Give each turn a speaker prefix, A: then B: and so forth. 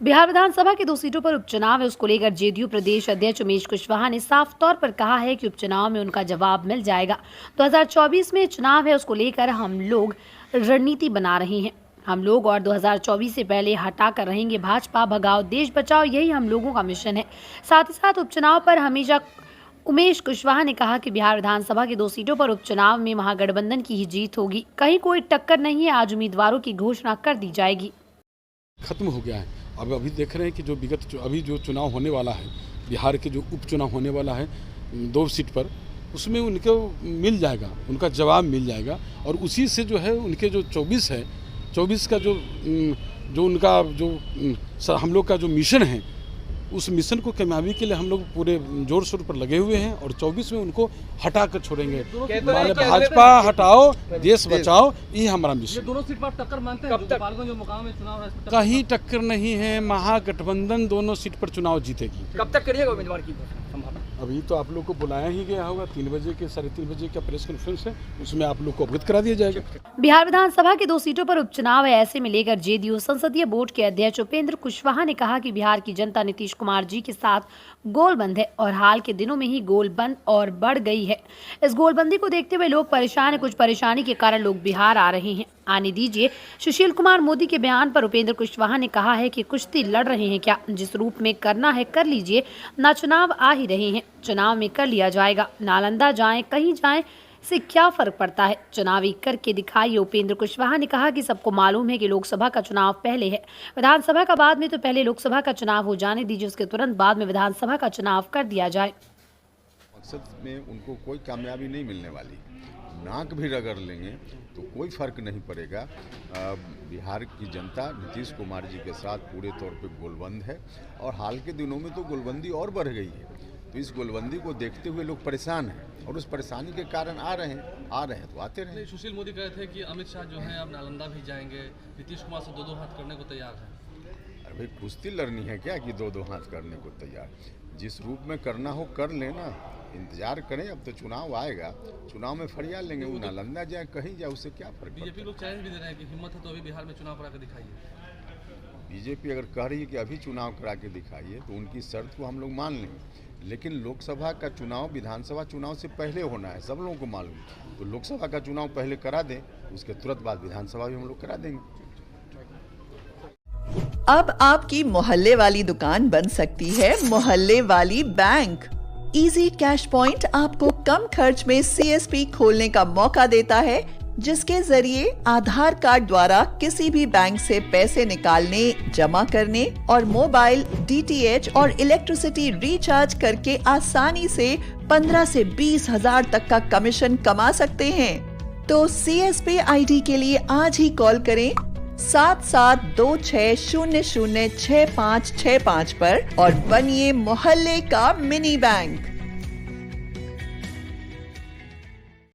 A: बिहार विधानसभा की 2 सीटों पर उपचुनाव है, उसको लेकर जेडीयू प्रदेश अध्यक्ष उमेश कुशवाहा ने साफ तौर पर कहा है कि उपचुनाव में उनका जवाब मिल जाएगा। 2024 में चुनाव है, उसको लेकर हम लोग रणनीति बना रहे हैं। हम लोग और 2024 से पहले हटा कर रहेंगे भाजपा भगाओ देश बचाओ, यही हम लोगों का मिशन है। साथ ही साथ उपचुनाव पर हमेशा उमेश कुशवाहा ने कहा कि बिहार विधानसभा की 2 सीटों पर उपचुनाव में महागठबंधन की ही जीत होगी, कहीं कोई टक्कर नहीं है। आज उम्मीदवारों की घोषणा कर दी जाएगी।
B: खत्म हो गया है। अब अभी देख रहे हैं कि जो अभी जो चुनाव होने वाला है, बिहार के जो उपचुनाव होने वाला है 2 सीट पर, उसमें उनको मिल जाएगा, उनका जवाब मिल जाएगा। और उसी से जो है उनके जो 24 का जो उनका जो हम लोग का जो मिशन है, उस मिशन को कामयाबी के लिए हम लोग पूरे जोर शोर पर लगे हुए हैं। और 24 में उनको हटा कर छोड़ेंगे। भाजपा हटाओ देश बचाओ, ये हमारा मिशन।
C: दोनों सीट पर टक्कर मानते हैं? गोपालगंज जो मुकाम में चुनाव है,
B: कहीं टक्कर नहीं है। महागठबंधन दोनों सीट पर चुनाव जीतेगी।
C: कब तक करिएगा उम्मीदवार की संभावना?
B: अभी तो आप लोग को बुलाया ही गया होगा, 3 बजे के 3:30 बजे का प्रेस कॉन्फ्रेंस है, उसमें आप लोग को अवगत करा दिया जाएगा।
A: बिहार विधानसभा की 2 सीटों पर उपचुनाव है, ऐसे में लेकर जेडीयू संसदीय बोर्ड के अध्यक्ष उपेंद्र कुशवाहा ने कहा कि बिहार की जनता नीतीश कुमार जी के साथ गोलबंद है और हाल के दिनों में ही गोलबंद और बढ़ गई है। इस गोलबंदी को देखते हुए लोग परेशान है, कुछ परेशानी के कारण लोग बिहार आ रहे हैं। आने दीजिए। सुशील कुमार मोदी के बयान पर उपेंद्र कुशवाहा ने कहा है कि कुश्ती लड़ रहे हैं क्या, जिस रूप में करना है कर लीजिए, ना चुनाव आ ही रहे हैं, चुनाव में कर लिया जाएगा। नालंदा जाएं कहीं जाएं से क्या फर्क पड़ता है, चुनावी करके दिखाइए। उपेंद्र कुशवाहा ने कहा कि सबको मालूम है कि लोकसभा का चुनाव पहले है, विधानसभा का बाद में, तो पहले लोकसभा का चुनाव हो जाने दीजिए, उसके तुरंत बाद में विधानसभा का चुनाव कर दिया जाए।
D: मकसद में उनको कोई कामयाबी नहीं मिलने वाली, नाक भी रगड़ लेंगे तो कोई फर्क नहीं पड़ेगा। बिहार की जनता नीतीश कुमार जी के साथ पूरे तौर पे गोलबंद है और हाल के दिनों में तो गोलबंदी और बढ़ गई है। तो इस गोलबंदी को देखते हुए लोग परेशान हैं और उस परेशानी के कारण आ रहे हैं तो आते रहे।
C: सुशील मोदी कहे थे कि अमित शाह जो है अब नालंदा भी जाएंगे, नीतीश कुमार से 2-2 हाथ करने को तैयार है।
D: अरे भाई कुश्ती लड़नी है क्या कि 2-2 हाथ करने को तैयार? जिस रूप में करना हो कर लेना, इंतजार करें। अब तो चुनाव आएगा, चुनाव में फरियाद लेंगे। वो नालंदा जाए कहीं जाए, उससे क्या फर्क?
C: बीजेपी लोग चैलेंज भी दे रहे हैं कि हिम्मत है तो अभी बिहार में चुनाव करा के दिखाइए।
D: बीजेपी अगर कह रही है कि अभी चुनाव करा के दिखाइए तो उनकी शर्त को हम लोग मान लेंगे, लेकिन लोकसभा का चुनाव विधानसभा चुनाव से पहले होना है, सब लोगों को मालूम। तो लोकसभा का चुनाव पहले करा दें, उसके तुरंत बाद विधानसभा भी हम लोग करा देंगे।
E: अब आपकी मोहल्ले वाली दुकान बन सकती है मोहल्ले वाली बैंक। इजी कैश पॉइंट आपको कम खर्च में सीएसपी खोलने का मौका देता है, जिसके जरिए आधार कार्ड द्वारा किसी भी बैंक से पैसे निकालने, जमा करने और मोबाइल, डीटीएच और इलेक्ट्रिसिटी रिचार्ज करके आसानी से 15 से 20 हजार तक का कमीशन कमा सकते हैं। तो सीएसपी आईडी के लिए आज ही कॉल करें 7726006565 पर और बनिए मोहल्ले का मिनी बैंक।